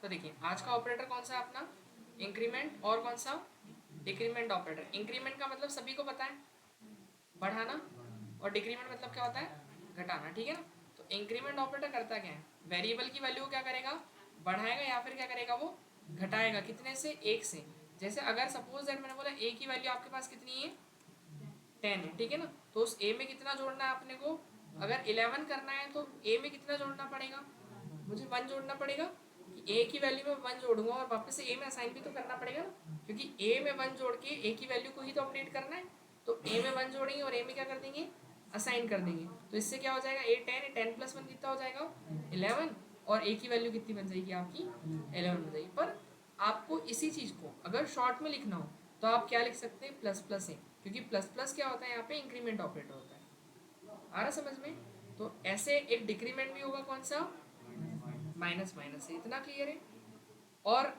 तो देखिए आज का ऑपरेटर कौन सा है अपना, इंक्रीमेंट, और कौन सा, डिक्रीमेंट ऑपरेटर। इंक्रीमेंट का मतलब सभी को पता है, बढ़ाना, और डिक्रीमेंट मतलब क्या होता है, घटाना, ठीक है ना। तो इंक्रीमेंट ऑपरेटर करता क्या है, वेरिएबल की वैल्यू को क्या करेगा, बढ़ाएगा या फिर क्या करेगा वो घटाएगा, कितने से, एक से। जैसे अगर सपोज दैट मैंने बोला ए की वैल्यू आपके पास कितनी है, 10 है, ठीक है ना। तो उस ए में कितना जोड़ना है अपने को, अगर 11 करना है तो ए में कितना जोड़ना पड़ेगा, मुझे 1 जोड़ना पड़ेगा। कि ए की वैल्यू में 1 जोड़ूंगा और वापस से ए में असाइन भी तो करना पड़ेगा ना, क्योंकि ए में 1 जोड़ के ए की वैल्यू को ही तो अपडेट करना है। तो ए में 1 जोड़ेंगे और ए में क्या कर देंगे, असाइन कर देंगे। तो इससे क्या हो जाएगा, ए 10, 10 प्लस 1 कितना हो जाएगा, 11, और ए की वैल्यू कितनी बन जाएगी आपकी, 11 बन जाएगी। पर आपको इसी चीज़ को अगर शॉर्ट में लिखना हो तो आप क्या लिख सकते हैं, प्लस प्लस ए, क्योंकि प्लस प्लस क्या होता है यहाँ पे, इंक्रीमेंट ऑपरेटर होता है। आ रहा समझ में। तो ऐसे एक डिक्रीमेंट भी होगा कौन सा, माइनस माइनस से, इतना क्लियर है। और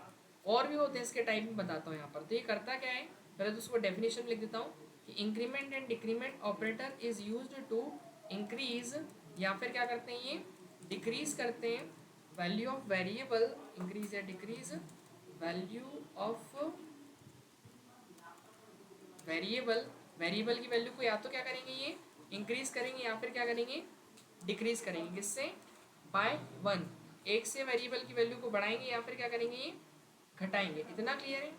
और भी होते हैं इसके टाइप में, बताता हूँ यहाँ पर। तो ये करता क्या है, पहले तो उसको डेफिनेशन लिख देता हूँ कि increment and decrement operator is used to increase, या फिर क्या करते हैं ये, डिक्रीज करते हैं वैल्यू ऑफ वेरिएबल, इंक्रीज या decrease value of variable. Variable की वैल्यू को या तो क्या करेंगे ये, इंक्रीज करेंगे या फिर क्या करेंगे, डिक्रीज करेंगे, किससे, बाय 1, एक से वेरिएबल की वैल्यू को बढ़ाएंगे या फिर क्या करेंगे ये, घटाएंगे। इतना क्लियर है।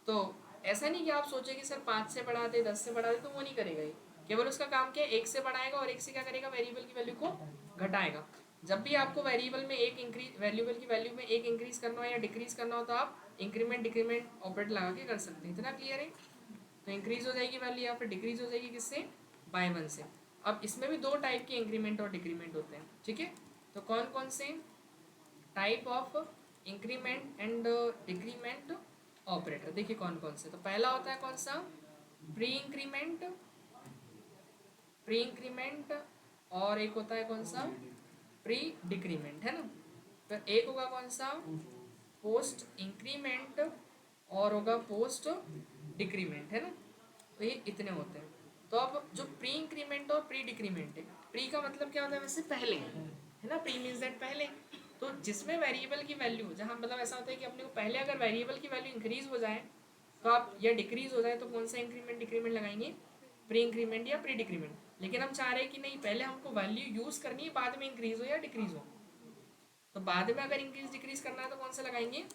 तो ऐसा नहीं कि आप सोचे कि सर 5 से बढ़ा दे, 10 से बढ़ा दे, तो वो नहीं करेगा ये। केवल उसका काम क्या है, एक से बढ़ाएगा और एक से क्या करेगा, वेरिएबल की वैल्यू को घटाएगा। जब भी आपको वेरिएबल में एक इंक्रीज, वेरिएबल की वैल्यू में एक इंक्रीज करना हो या डिक्रीज करना हो तो आप इंक्रीमेंट डिक्रीमेंट ऑपरेटर लगा के कर सकते हैं। इतना क्लियर है। तो इंक्रीज हो जाएगी वैल्यू या फिर डिक्रीज हो जाएगी, किससे, बाय 1 से। अब इसमें भी दो टाइप के इंक्रीमेंट और डिक्रीमेंट होते हैं, ठीक है। तो कौन कौन से type of increment and decrement operator, देखिए कौन कौन से। तो पहला होता है कौन सा, प्री इंक्रीमेंट, प्री इंक्रीमेंट, और एक होता है कौन सा, प्री डिक्रीमेंट, है ना। फिर एक होगा कौन सा, पोस्ट इंक्रीमेंट, और होगा पोस्ट डिक्रीमेंट, है ना। तो ये इतने होते हैं। तो अब जो प्री इंक्रीमेंट और प्री डिक्रीमेंट है, प्री का मतलब क्या होता है वैसे, पहले, है ना, प्री मीन्स दैट पहले। तो जिसमें वेरिएबल की वैल्यू, जहाँ मतलब ऐसा होता है कि अपने को पहले अगर वेरिएबल की वैल्यू इंक्रीज हो जाए तो आप, या डिक्रीज हो जाए तो कौन सा इंक्रीमेंट डिक्रीमेंट लगाएंगे, प्री इंक्रीमेंट या प्री डिक्रीमेंट। लेकिन हम चाह रहे हैं कि नहीं, पहले हमको वैल्यू यूज करनी है, बाद में इंक्रीज हो या डिक्रीज हो। तो बाद में अगर इंक्रीज डिक्रीज करना है तो कौन सा लगाएंगे,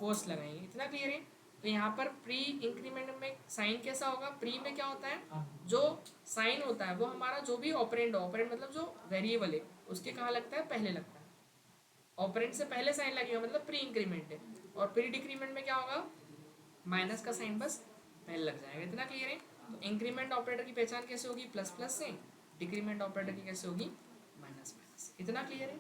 पोस्ट लगाएंगे। इतना क्लियर है। तो यहाँ पर प्री इंक्रीमेंट में साइन कैसा होगा, प्री में क्या होता है, जो साइन होता है वो हमारा जो भी ऑपरेंड हो, ऑपरेंड मतलब जो वेरिएबल है उसके कहाँ लगता है, पहले लगता है। ऑपरेंड से पहले साइन लगेगा मतलब प्री इंक्रीमेंट है। और प्री डिक्रीमेंट में क्या होगा, माइनस का साइन बस पहले लग जाएगा। इतना क्लियर है। तो इंक्रीमेंट ऑपरेटर की पहचान कैसे होगी, प्लस प्लस से। डिक्रीमेंट ऑपरेटर की कैसे होगी, माइनस माइनस से। इतना क्लियर है,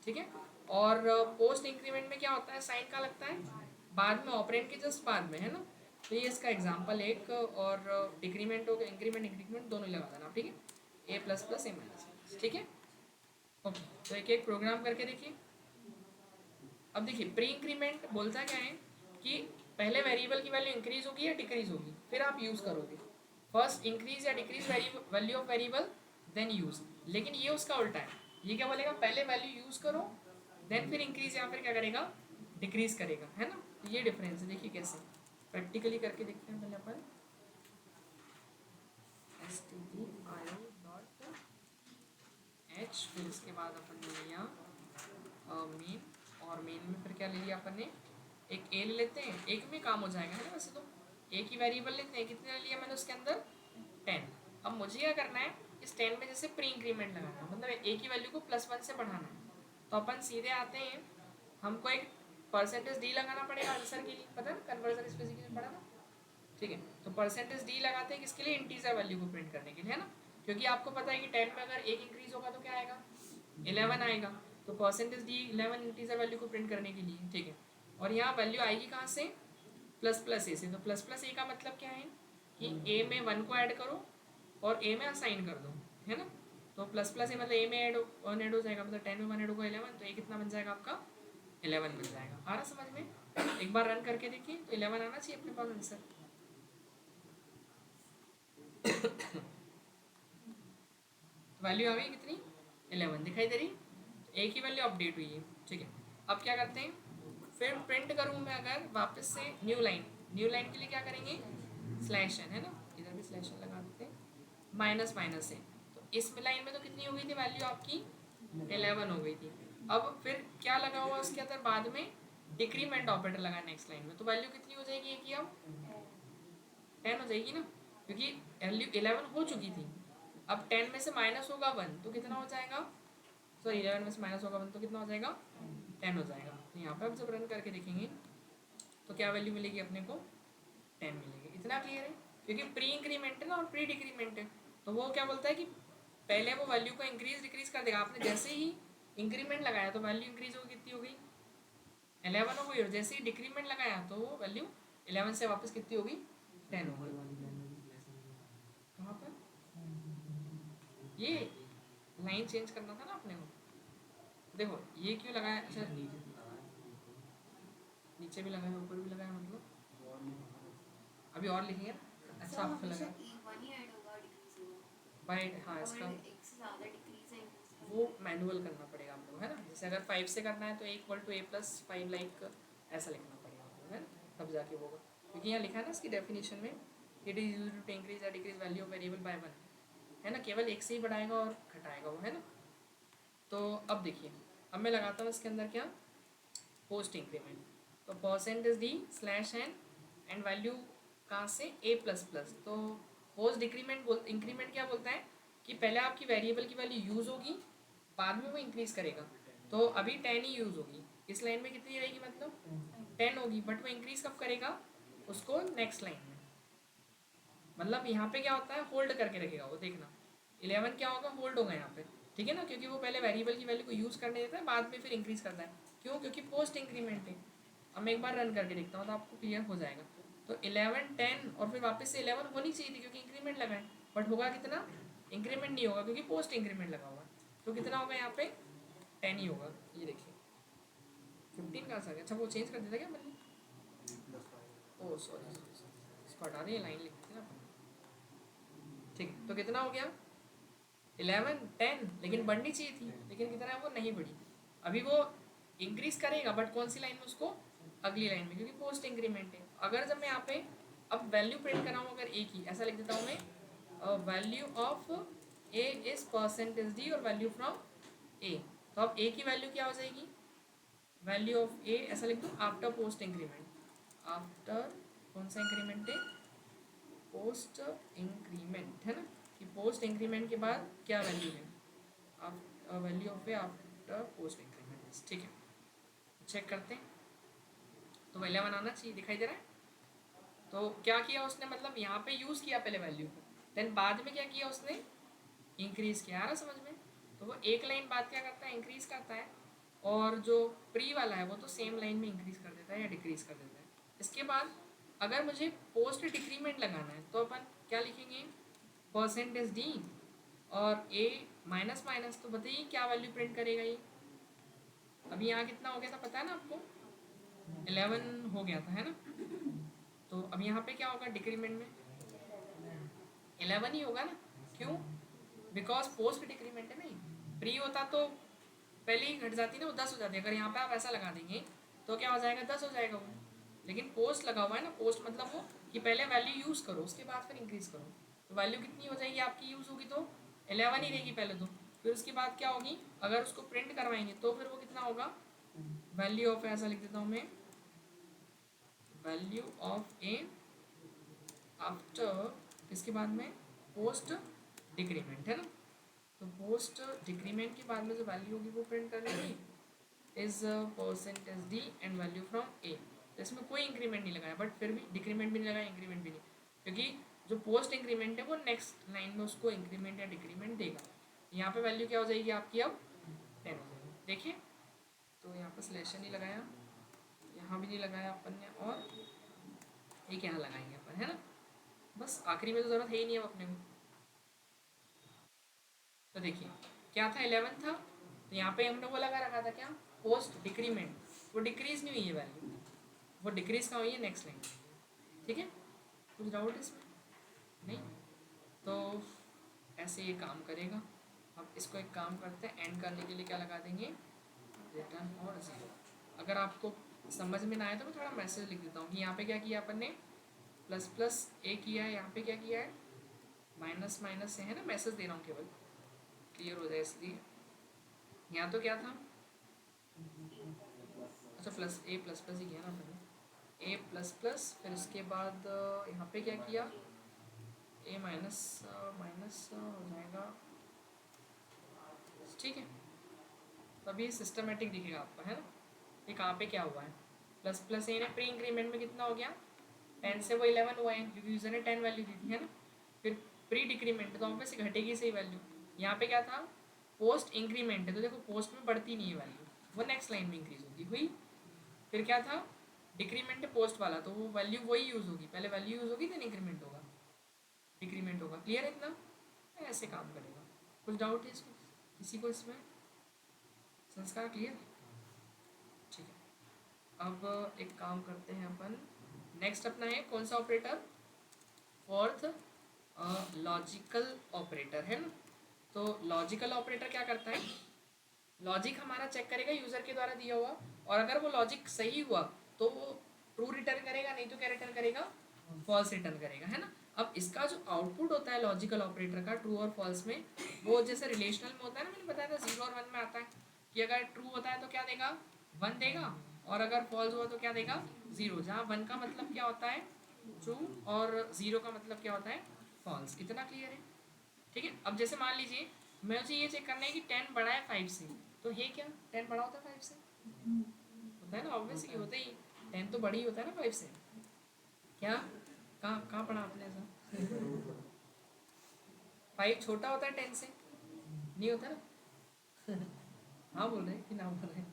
ठीक है। और पोस्ट इंक्रीमेंट में क्या होता है, साइन का लगता है बाद में, ऑपरेंड के जस्ट बाद में, है ना। तो ये इसका एग्जाम्पल एक। और डिक्रीमेंट हो गया, इंक्रीमेंट इंक्रीमेंट दोनों ही लगा देना, ठीक है, ए प्लस प्लस ए माइनस माइनस, ठीक है। ओके, तो एक एक प्रोग्राम करके देखिए। अब देखिए प्री इंक्रीमेंट बोलता क्या है कि पहले वेरिएबल की वैल्यू इंक्रीज होगी या डिक्रीज होगी, फिर आप यूज करोगे। फर्स्ट इंक्रीज या decrease value of variable, then use. लेकिन ये उसका उल्टा है, ये क्या बोलेगा, पहले वैल्यू यूज करो देन फिर इंक्रीज या फिर क्या करेगा, डिक्रीज करेगा, है ना। तो ये डिफरेंस है, देखिए कैसे प्रैक्टिकली करके देखते हैं पहले अपन। stdio.h, फिर इसके बाद अपन ले लिया मेन, और मेन में फिर क्या ले लिया अपन ने, एक ए ले लेते हैं, एक में काम हो जाएगा, है ना। वैसे तो एक ही वेरिएबल लेते हैं, कितने ले लिया मैंने उसके अंदर, 10। अब मुझे क्या करना है, इस 10 में जैसे प्री इंक्रीमेंट लगाना है, मतलब ए की वैल्यू को +1 से बढ़ाना है। तो अपन सीधे आते हैं, हमको एक परसेंटेज डी लगाना पड़ेगा आंसर के लिए, पता है ना, कन्वर्जन स्पेसिफिकेशन पढ़ा था, ठीक है। तो परसेंटेज डी लगाते हैं किसके लिए, इंटीजर वैल्यू को प्रिंट करने के लिए, है ना। क्योंकि आपको पता है कि 10 में अगर एक इंक्रीज होगा तो क्या आएगा, 11 आएगा। तो परसेंटेज डी 11 इंटीजर वैल्यू को प्रिंट करने के लिए, ठीक है। और यहाँ वैल्यू आएगी कहाँ से, प्लस प्लस ए से। तो प्लस प्लस ए का मतलब क्या है कि ए में 1 को ऐड करो और ए में असाइन कर दो, है ना। तो प्लस प्लस ए मतलब ए में ऐड 1 ऐड हो जाएगा, मतलब 10 में 1 ऐड होगा 11, तो ए कितना बन जाएगा आपका, 11 बन जाएगा। आ रहा समझ में। एक बार रन करके देखिए, तो 11 आना चाहिए अपने पास आंसर। वैल्यू आ गई कितनी, 11 दिखाई दे रही। तो ए की वैल्यू अपडेट हुई है, ठीक है। अब क्या करते हैं, फिर प्रिंट करूँ मैं अगर वापस से न्यू लाइन के लिए क्या करेंगे, स्लैश एन, है ना, इधर भी स्लैश एन लगा देते हैं, माइनस माइनस से, तो इस लाइन में तो कितनी हो गई थी वैल्यू आपकी, 11 हो गई थी। अब फिर क्या लगा हुआ उसके अंदर बाद में, डिक्रीमेंट ऑपरेटर लगा नेक्स्ट लाइन में, तो वैल्यू कितनी हो जाएगी एक ही, अब 10 हो जाएगी ना, क्योंकि वैल्यू 11 हो चुकी थी। अब 10 में से माइनस होगा 1 तो कितना हो जाएगा, सॉरी 11 में से माइनस होगा 1 तो कितना हो जाएगा, 10 हो जाएगा। तो यहाँ पर हम जब रन करके देखेंगे तो क्या वैल्यू मिलेगी अपने को, 10 मिलेगी। इतना क्लियर है, क्योंकि प्री इंक्रीमेंट है ना और प्री डिक्रीमेंट है, तो वो क्या बोलता है कि पहले वो वैल्यू को इंक्रीज डिक्रीज कर देगा। आपने जैसे ही इंक्रीमेंट लगाया तो वैल्यू इंक्रीज होगी, कितनी हो गई, 11 हो गई, और जैसे ही डिक्रीमेंट लगाया तो वो वैल्यू 11 से वापस कितनी होगी, 10 हो गई। कहाँ पर ये लाइन चेंज करना था ना अपने को, देखो ये क्यों लगाया, अच्छा नीचे भी लगाया ऊपर भी लगाया, मतलब अभी और लिखेंगे ना, अच्छा आपको लगा बाय, हाँ इसका वो मैनुअल करना पड़ेगा हम लोग, है ना, जैसे अगर 5 से करना है तो A=A+5 लाइक ऐसा लिखना पड़ेगा हमको, है ना, तब जाके वो होगा, क्योंकि यहाँ लिखा है ना इसकी डेफिनेशन में, it is used to increase या decrease value of variable by 1, है ना, केवल एक से ही बढ़ाएगा और घटाएगा वो, है ना। तो अब देखिए, अब मैं लगाता हूँ इसके अंदर क्या, पोस्ट इंक्रीमेंट, तो percent is d slash n and value कहाँ से, A++, तो पोस्ट डिक्रीमेंट इंक्रीमेंट क्या बोलता है कि पहले आपकी वेरिएबल की वैल्यू यूज़ होगी, बाद में वो इंक्रीज़ करेगा, तो अभी 10 ही यूज़ होगी, इस लाइन में कितनी रहेगी, मतलब 10 होगी, बट वो इंक्रीज़ कब करेगा उसको, नेक्स्ट लाइन में, मतलब यहाँ पे क्या होता है, होल्ड करके रखेगा वो, देखना 11 क्या होगा, होल्ड होगा यहाँ पे, ठीक है ना, क्योंकि वो पहले वेरिएबल की वैल्यू को यूज़ करने देता है, बाद में फिर इंक्रीज करता है, क्यों, क्योंकि पोस्ट इंक्रीमेंट है। अब मैं एक बार रन करके देखता हूँ तो आपको क्लियर हो जाएगा। तो 11 10 और फिर वापस से 11 होनी चाहिए थी क्योंकि इंक्रीमेंट लगा है, बट होगा कितना, इंक्रीमेंट नहीं होगा क्योंकि पोस्ट इंक्रीमेंट लगा हुआ है, तो कितना होगा यहाँ पे, 10 ही होगा। ये देखिए 15 कहाँ से आ गया, अच्छा वो चेंज कर देता क्या मैंने, ओह सॉरी इसको हटा दें, लाइन लिख देते ना अपन, ठीक है, तो कितना हो गया 11 10, लेकिन बढ़नी चाहिए थी, लेकिन कितना है वो नहीं बढ़ी, अभी वो इंक्रीज करेगा बट कौन सी लाइन में, उसको अगली लाइन में, क्योंकि पोस्ट इंक्रीमेंट है। अगर जब मैं यहाँ पे अब वैल्यू प्रिंट कर रहा हूँ अगर ए की, ऐसा लिख देता हूँ मैं, value of A is percentage D और वैल्यू फ्रॉम ए, तो अब ए की वैल्यू क्या हो जाएगी, वैल्यू ऑफ ए ऐसा लिख दूँ आफ्टर पोस्ट इंक्रीमेंट, आफ्टर कौन सा इंक्रीमेंट है, पोस्ट इंक्रीमेंट, है ना, कि पोस्ट इंक्रीमेंट के बाद क्या वैल्यू है, value of A after post increment, ठीक है। चेक करते हैं, तो वैल्यू बनाना चाहिए, दिखाई दे रहा है। तो क्या किया उसने, मतलब यहाँ पे यूज़ किया पहले वैल्यू को, देन बाद में क्या किया उसने, इंक्रीज़ किया, आ रहा समझ में, तो वो एक लाइन बाद क्या करता है, इंक्रीज़ करता है, और जो प्री वाला है वो तो सेम लाइन में इंक्रीज़ कर देता है या डिक्रीज़ कर देता है। इसके बाद अगर मुझे पोस्ट डिक्रीमेंट लगाना है तो अपन क्या लिखेंगे, परसेंटेज डी और ए माइनस माइनस, तो बताइए क्या वैल्यू प्रिंट करेगा ये, अभी यहाँ कितना हो गया था पता है ना आपको, 11 हो गया था, है ना, तो अब यहाँ पे क्या होगा डिक्रीमेंट में, 11 ही होगा ना, क्यों, बिकॉज पोस्ट डिक्रीमेंट है नहीं, प्री होता तो पहले ही घट जाती ना, वो 10 हो जाती है, अगर यहाँ पे आप ऐसा लगा देंगे तो क्या हो जाएगा, 10 हो जाएगा वो, लेकिन पोस्ट लगा हुआ है ना, पोस्ट मतलब वो कि पहले वैल्यू यूज़ करो उसके बाद फिर इंक्रीज़ करो, तो वैल्यू कितनी हो जाएगी आपकी यूज़ होगी तो 11 ही रहेगी पहले तो, फिर उसके बाद क्या होगी, अगर उसको प्रिंट करवाएंगे तो फिर वो कितना होगा, वैल्यू ऑफ ऐसा लिख देता हूँ मैं, वैल्यू ऑफ ए आफ्टर इसके बाद में पोस्ट डिक्रीमेंट, है ना, तो पोस्ट डिक्रीमेंट के बाद में जो वैल्यू होगी वो प्रिंट करेंगे, is percentage D and value from A, तो इसमें कोई इंक्रीमेंट नहीं लगाया, बट फिर भी डिक्रीमेंट भी नहीं लगाया, इंक्रीमेंट भी नहीं, क्योंकि जो पोस्ट इंक्रीमेंट है वो नेक्स्ट लाइन में उसको इंक्रीमेंट या डिक्रीमेंट देगा। यहाँ पे वैल्यू क्या हो जाएगी आपकी, अब 10 हो जाएगी, देखिए, तो यहाँ पर स्लेशन नहीं लगाया, यहाँ भी नहीं लगाया अपन ने, और एक यहाँ लगाएंगे अपन, है ना, बस आखिरी में तो ज़रूरत है ही नहीं अब अपने को। तो देखिए क्या था, 11 था, तो यहाँ पे हमने वो लगा रखा था क्या, पोस्ट डिक्रीमेंट, वो डिक्रीज नहीं हुई है वैल्यू, वो डिक्रीज कहाँ हुई है, नेक्स्ट लाइन, ठीक है, कुछ डाउट इसमें नहीं, तो ऐसे ये काम करेगा। अब इसको एक काम करते हैं, एंड करने के लिए क्या लगा देंगे, रिटर्न और 0, अगर आपको समझ में ना आए तो मैं थोड़ा मैसेज लिख देता हूँ कि यहाँ पे क्या किया अपन ने, प्लस प्लस ए किया है, यहाँ पे क्या किया है माइनस माइनस से, है ना, मैसेज दे रहा हूँ केवल क्लियर हो जाए इसलिए। यहाँ तो क्या था, अच्छा प्लस प्लस ही किया ना अपन ने, ए प्लस प्लस, फिर उसके बाद यहाँ पे क्या किया, ए माइनस माइनस हो जाएगा, ठीक है। तो अभी सिस्टमेटिक दिखेगा आपको, है ना, ये कहाँ पे क्या हुआ है, प्लस प्लस ए ने प्री इंक्रीमेंट में कितना हो गया 10 से वो 11 हुआ है क्योंकि यूज़र ने 10 वैल्यू दी थी, है ना। फिर प्री डिक्रीमेंट तो ऑब्वियसली घटेगी सही वैल्यू। यहाँ पे क्या था, पोस्ट इंक्रीमेंट है तो देखो पोस्ट में बढ़ती नहीं है वैल्यू, वो नेक्स्ट लाइन में इंक्रीज होगी, हुई। फिर क्या था, डिक्रीमेंट है पोस्ट वाला, तो वो वैल्यू वही यूज़ होगी, पहले वैल्यू यूज़ होगी देन इंक्रीमेंट होगा, डिक्रीमेंट होगा। क्लियर है इतना, ऐसे काम करेगा। कुछ डाउट है इसको किसी को इसमें, संस्कार क्लियर, ठीक है। अब एक काम करते हैं अपन, नेक्स्ट अपना है कौन सा ऑपरेटर, फोर्थ लॉजिकल ऑपरेटर, है ना। तो लॉजिकल ऑपरेटर क्या करता है, लॉजिक हमारा चेक करेगा यूज़र के द्वारा दिया हुआ, और अगर वो लॉजिक सही हुआ तो वो ट्रू रिटर्न करेगा, नहीं तो क्या रिटर्न करेगा, फॉल्स रिटर्न करेगा, है ना। अब इसका जो आउटपुट होता है लॉजिकल ऑपरेटर का ट्रू और फॉल्स में, वो जैसे रिलेशनल में होता है ना, मैंने बताया था 0 और 1 में आता है कि अगर ट्रू होता है तो क्या देगा 1 देगा, और अगर फॉल्स हुआ तो क्या देगा 0, जहाँ 1 का मतलब क्या होता है ट्रू और 0 का मतलब क्या होता है फॉल्स। इतना क्लियर है, ठीक है। अब जैसे मान लीजिए मुझे ये चेक करना है कि 10 बड़ा है 5 से, तो ये क्या 10 बड़ा होता है 5 से, होता है ना, ऑब्वियसली होता ही, 10 तो बड़ी होता है ना 5 से, क्या कहाँ कहाँ पढ़ा आपने ऐसा 5 छोटा होता है 10 से, नहीं होता ना हाँ बोल रहे हैं कि ना बोल रहे हैं,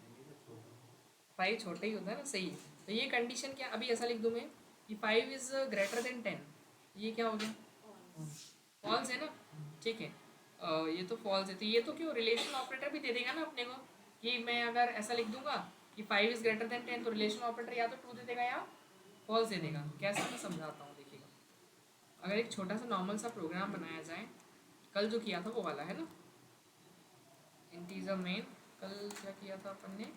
5 छोटा ही होता है ना, सही है। तो ये कंडीशन क्या, अभी ऐसा लिख दूँ मैं कि 5 इज ग्रेटर देन 10, ये क्या हो गया फॉल्स है ना, ठीक है। ये तो फॉल्स है, तो ये तो क्यों रिलेशन ऑपरेटर भी दे देगा ना अपने को, कि मैं अगर ऐसा लिख दूंगा कि 5 इज ग्रेटर देन 10, तो रिलेशन ऑपरेटर या तो ट्रू दे देगा या फॉल्स दे देगा। कैसे मैं समझाता हूँ देखिएगा, अगर एक छोटा सा नॉर्मल सा प्रोग्राम बनाया जाए, कल जो किया था वो वाला, है ना, इंटीजर मेन, कल क्या किया था अपन ने,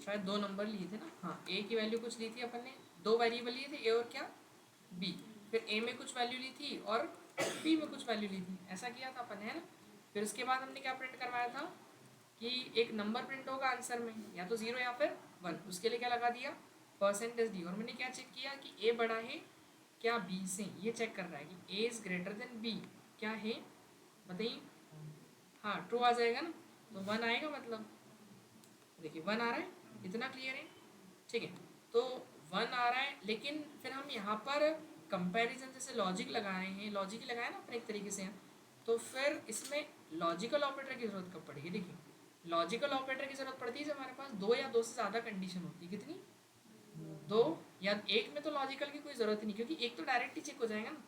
शायद 2 नंबर लिए थे ना, हाँ ए की वैल्यू कुछ ली थी अपन ने, 2 वेरिएबल लिए थे, ए और क्या बी, फिर ए में कुछ वैल्यू ली थी और बी में कुछ वैल्यू ली थी, ऐसा किया था अपन, है ना। फिर उसके बाद हमने क्या प्रिंट करवाया था कि एक नंबर प्रिंट होगा आंसर में, या तो 0 या फिर 1, उसके लिए क्या लगा दिया परसेंटेज डी, और मैंने क्या चेक किया कि ए बड़ा है क्या बी से, ये चेक कर रहा है कि A is greater than B, क्या है बताइए, हाँ ट्रू आ जाएगा ना, तो 1 आएगा, मतलब देखिए 1 आ रहा है, इतना क्लियर है, ठीक है। तो 1 आ रहा है, लेकिन फिर हम यहाँ पर कंपैरिजन जैसे लॉजिक लगा रहे हैं, लॉजिक ही लगाया ना अपने एक तरीके से, तो फिर इसमें लॉजिकल ऑपरेटर की ज़रूरत कब पड़ेगी, देखिए लॉजिकल ऑपरेटर की ज़रूरत पड़ती है जब हमारे पास 2 या 2 से ज़्यादा कंडीशन होती है, कितनी 2 या एक में तो लॉजिकल की कोई ज़रूरत ही नहीं, क्योंकि एक तो डायरेक्ट ही चेक हो जाएगा ना,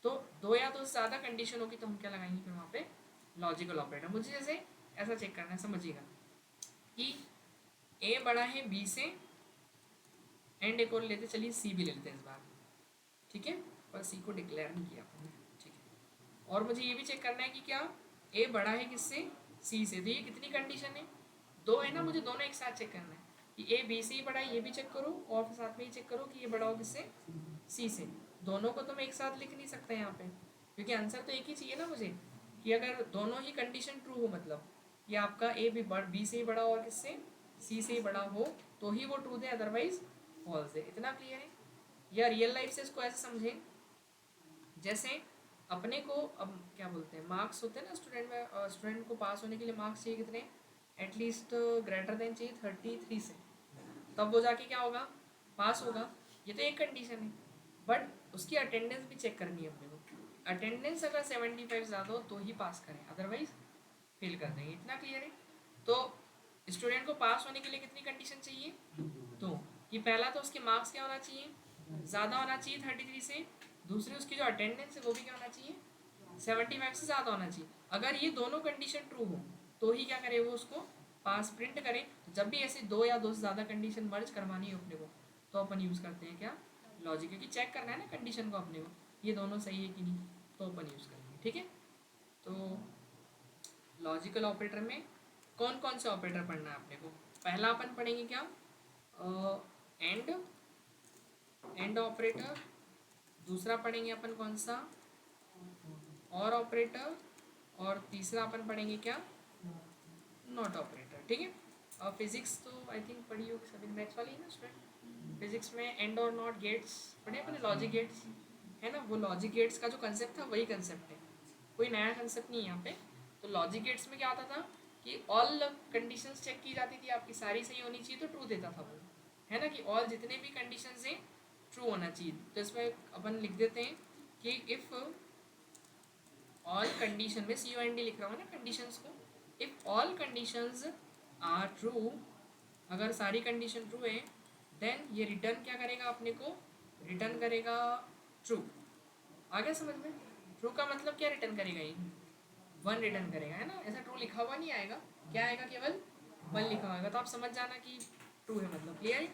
तो 2 या 2 से ज़्यादा कंडीशन होगी तो हम क्या लगाएंगे फिर वहाँ पे लॉजिकल ऑपरेटर। मुझे जैसे ऐसा चेक करना है, समझिएगा कि ए बड़ा है बी से, एंड एक और लेते, चलिए सी भी ले लेते हैं इस बार, ठीक है, पर सी को डिक्लेयर नहीं किया आपने, ठीक है। और मुझे ये भी चेक करना है कि क्या ए बड़ा है किससे सी से, तो ये कितनी कंडीशन है 2 है ना, मुझे दोनों एक साथ चेक करना है कि ए बी से ही बड़ा है, ये भी चेक करो और साथ में ही चेक करो कि ये बड़ा हो किससे सी से। दोनों को तो मैं एक साथ लिख नहीं सकता यहाँ पे, क्योंकि आंसर तो एक ही चाहिए ना मुझे, कि अगर दोनों ही कंडीशन ट्रू हो, मतलब कि आपका ए भी बी से ही बड़ा हो और किससे सी से ही बड़ा हो, तो ही वो ट्रू दे, अदरवाइज फॉल्स है। इतना क्लियर है, या रियल लाइफ से इसको ऐसे समझें जैसे अपने को, अब क्या बोलते हैं मार्क्स होते हैं ना स्टूडेंट में, स्टूडेंट को पास होने के लिए मार्क्स चाहिए कितने, एटलीस्ट ग्रेटर देन चाहिए 33 से, तब वो जाके क्या होगा पास होगा, ये तो एक कंडीशन है। बट उसकी अटेंडेंस भी चेक करनी है अपने को, अटेंडेंस अगर 75 ज़्यादा हो तो ही पास करें, अदरवाइज फेल कर देंगे। इतना क्लियर है। तो स्टूडेंट को पास होने के लिए कितनी कंडीशन चाहिए, तो कि पहला तो उसके मार्क्स क्या होना चाहिए ज़्यादा होना चाहिए 33 से, दूसरी उसकी जो अटेंडेंस है वो भी क्या होना चाहिए 75 से ज़्यादा होना चाहिए। अगर ये दोनों कंडीशन ट्रू हो तो ही क्या करे वो उसको पास प्रिंट करें। तो जब भी ऐसे 2 या 2 से ज़्यादा कंडीशन मर्ज करवानी है अपने को, तो अपन यूज़ करते हैं क्या लॉजिक, क्योंकि चेक करना है ना कंडीशन को अपने को, ये दोनों सही है कि नहीं, तो अपन यूज़ करेंगे, ठीक है। तो लॉजिकल ऑपरेटर में कौन कौन से ऑपरेटर पढ़ना है अपने को, पहला अपन पढ़ेंगे क्या एंड एंड ऑपरेटर, दूसरा पढ़ेंगे अपन कौन सा, और ऑपरेटर, और तीसरा अपन पढ़ेंगे क्या, नॉट ऑपरेटर। ठीक है। और फिजिक्स तो आई थिंक पढ़ी हो सभी, मैथ्स वाली है ना स्टूडेंट, फिजिक्स में एंड और नॉट गेट्स पढ़े अपने, लॉजिक गेट्स है ना, वो लॉजिक गेट्स का जो कंसेप्ट था वही कंसेप्ट है, कोई नया कंसेप्ट नहीं है यहाँ पे। तो लॉजिक गेट्स में क्या आता था कि ऑल कंडीशंस चेक की जाती थी, आपकी सारी सही होनी चाहिए तो ट्रू देता था वो, है ना, कि ऑल जितने भी कंडीशंस हैं ट्रू होना चाहिए। तो इसमें अपन लिख देते हैं कि इफ़ ऑल कंडीशन में COND लिख रहा हूँ ना कंडीशंस को, if all conditions are true, अगर सारी कंडीशन ट्रू है, देन ये रिटर्न क्या करेगा अपने को, रिटर्न करेगा ट्रू। आ गया समझ में? ट्रू का मतलब क्या रिटर्न करेगा, ये 1 रिटर्न करेगा, है ना, ऐसा ट्रू लिखा हुआ नहीं आएगा, क्या आएगा, केवल 1 लिखा हुआ आएगा। तो आप समझ जाना कि ट्रू है, मतलब क्लियर है।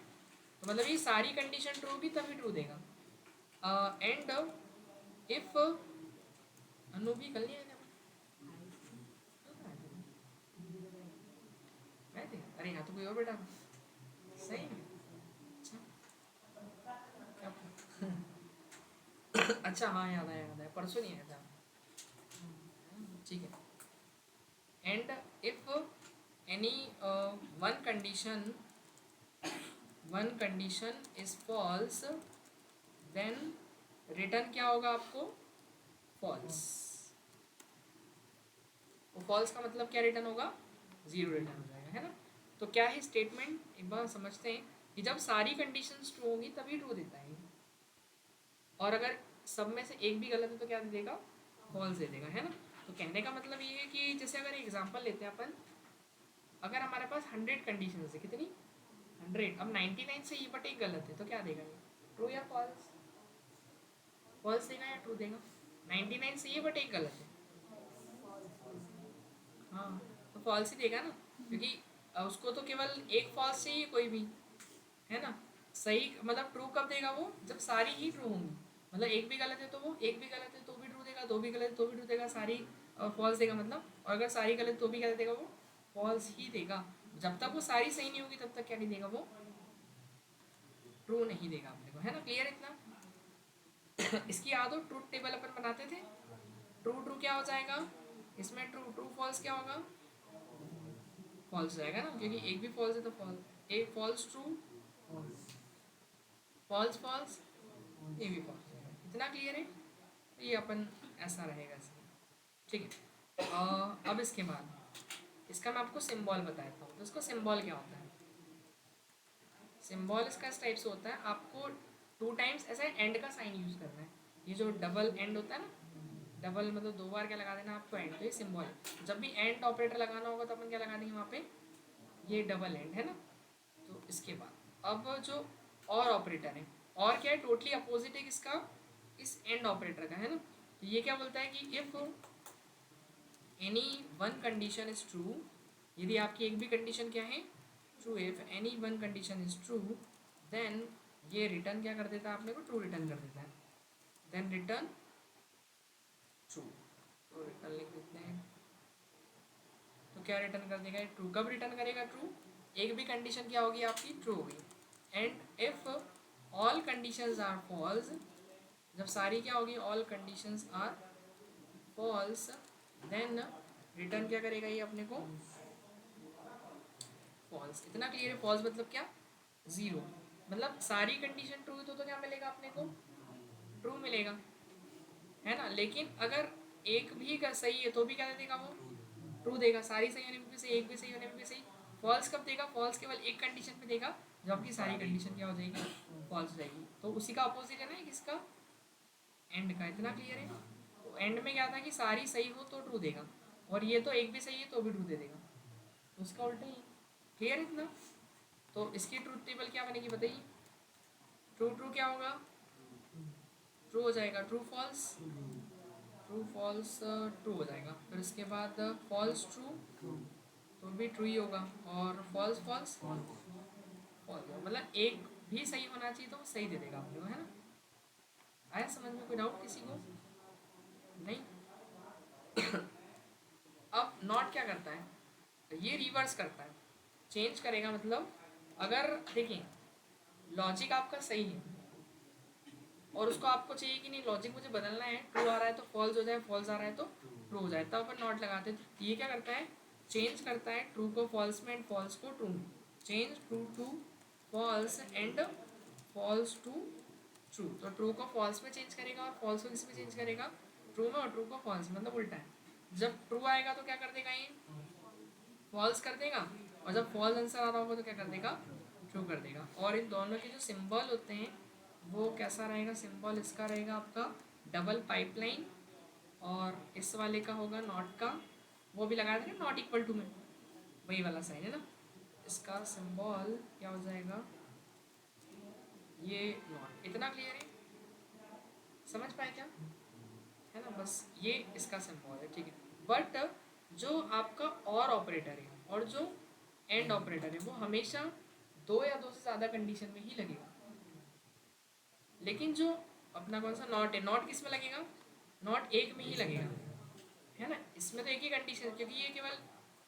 तो मतलब ये सारी कंडीशन ट्रू भी तभी ट्रू देगा। एंड इफ अनु भी कर लिया मैं थे, अरे यहाँ तो कोई और बेटा सही में, अच्छा क्या अच्छा हाँ याद आया, याद आया, परसों नहीं आया था। ठीक है। And if any one condition one condition is false, then return क्या होगा आपको, फॉल्स। वो फॉल्स का मतलब क्या रिटर्न होगा, 0 रिटर्न हो जाएगा, है ना। तो क्या है स्टेटमेंट, एक बार समझते हैं कि जब सारी कंडीशंस ट्रू होंगी तभी ट्रू देता है, और अगर सब में से एक भी गलत है तो क्या दे देगा, फॉल्स दे देगा, है ना। तो कहने का मतलब ये है कि जैसे अगर एग्जांपल लेते हैं अपन, अगर हमारे पास 100 कंडीशंस है, कितनी 100, अब 99 से ये बट एक गलत है तो क्या देगा ये, ट्रू या फॉल्स, फॉल्स देगा या ट्रू देगा, 99 से ये बट एक गलत है, हाँ तो फॉल्स ही देगा ना, क्योंकि उसको तो केवल एक फॉल्स चाहिए कोई भी, है ना। सही मतलब ट्रू कब देगा वो, जब सारी ही ट्रू होंगी, मतलब एक भी गलत है तो वो, एक भी गलत है तो भी ट्रू देगा, दो भी गलत है तो भी ट्रू देगा, सारी फॉल्स देगा मतलब, और अगर सारी गलत तो भी क्या देगा वो, फॉल्स ही देगा। जब तक वो सारी सही नहीं होगी तब तक क्या नहीं देगा वो, ट्रू नहीं देगा अपने को, है ना, क्लियर इतना। इसकी याद हो ट्रूथ टेबल अपन बनाते थे, ट्रू ट्रू क्या हो जाएगा इसमें, ट्रू ट्रू फॉल्स क्या होगा, फॉल्स जाएगा ना, क्योंकि एक भी फॉल्स है तो फॉल्स, एक फॉल्स ट्रू, फॉल्स फॉल्स, ये भी फॉल्स जाएगा, इतना क्लियर है। तो ये अपन ऐसा रहेगा इसमें, ठीक है। अब इसके बाद इसका मैं आपको सिंबल बताता हूँ, तो इसका सिंबल क्या होता है, सिंबल इसका इस टाइप से होता है, आपको 2 टाइम्स ऐसा एंड का साइन यूज़ करना है, ये जो डबल एंड होता है ना, डबल मतलब 2 बार क्या लगा देना आपको एंड, तो ये सिंबल है। जब भी एंड ऑपरेटर लगाना होगा तो अपन क्या लगा देंगे वहाँ पे, ये डबल एंड, है ना। तो इसके बाद अब जो और ऑपरेटर है, और क्या है, टोटली अपोजिट है किसका, इस एंड ऑपरेटर का, है ना। तो ये क्या बोलता है कि if any one condition is true, यदि आपकी एक भी कंडीशन क्या है, true, if any one condition is true, then ये रिटर्न क्या कर देता है आपने को, ट्रू रिटर्न कर देता है, देन रिटर्न ट्रू। तो रिटर्न लिख देते हैं, तो क्या रिटर्न कर देगा, ट्रू कब रिटर्न करेगा, ट्रू, एक भी कंडीशन क्या होगी आपकी, ट्रू होगी। And if all conditions are false, जब सारी क्या होगी, all conditions are false, then return क्या करेगा ये अपने को, फॉल्स। इतना क्लियर है, फॉल्स मतलब क्या, 0, मतलब सारी कंडीशन ट्रू तो क्या मिलेगा अपने को, ट्रू मिलेगा, है ना। लेकिन अगर एक भी का सही है तो भी क्या दे देगा वो, ट्रू देगा, सारी सही होने में भी सही, एक भी सही होने में भी सही। फॉल्स कब देगा, फॉल्स केवल एक कंडीशन पे देगा, जब आपकी सारी कंडीशन क्या हो जाएगी, फॉल्स हो जाएगी। तो उसी का अपोजिट है ना किसका, एंड का। इतना क्लियर है। तो एंड में क्या था कि सारी सही हो तो ट्रू देगा, और ये तो एक भी सही है तो भी ट्रू दे देगा, तो उसका उल्टा ही। क्लियर इतना। तो इसकी ट्रूथ टेबल क्या बनेगी बताइए, ट्रू ट्रू क्या होगा, ट्रू हो जाएगा, true false, true false true हो जाएगा, फिर इसके बाद फॉल्स ट्रू तो भी ट्रू ही होगा, और फॉल्स फॉल्स फॉल्स, मतलब एक भी सही होना चाहिए तो वो सही दे देगा आपको, है ना। आया समझ में, कोई डाउट किसी को, नहीं। अब नॉट क्या करता है, ये रिवर्स करता है, चेंज करेगा, मतलब अगर देखिए लॉजिक आपका सही है और उसको आपको चाहिए कि नहीं लॉजिक मुझे बदलना है, ट्रू आ रहा है तो फॉल्स हो जाए, फॉल्स आ रहा है तो ट्रू हो जाए, तब अपन नॉट लगाते हैं। तो ये क्या करता है, चेंज करता है ट्रू को फॉल्स में एंड फॉल्स को ट्रू में। Change true to false and false to true. तो ट्रू को फॉल्स में चेंज करेगा और फॉल्स को किस में चेंज करेगा, ट्रू में, और ट्रू को फॉल्स में, मतलब उल्टा है। जब ट्रू आएगा तो क्या कर देगा ये, फॉल्स कर देगा, और जब फॉल्स आंसर आ रहा होगा तो क्या कर देगा, ट्रू कर देगा। और इन दोनों के जो सिंबल होते हैं वो कैसा रहेगा, सिंबल इसका रहेगा आपका डबल पाइपलाइन, और इस वाले का होगा नॉट का, वो भी लगाया था ना नॉट इक्वल टू में, वही वाला साइन है ना। इसका सिंबल क्या हो जाएगा, ये नॉट। इतना क्लियर है, समझ पाए क्या, है ना, बस ये इसका सिंबल है, ठीक है। बट जो आपका और ऑपरेटर है और जो एंड ऑपरेटर है वो हमेशा दो या दो से ज़्यादा कंडीशन में ही लगेगा। लेकिन जो अपना कौन सा नॉट है, नॉट किस में लगेगा, नॉट एक में ही लगेगा, है ना। इसमें तो एक ही कंडीशन, क्योंकि ये केवल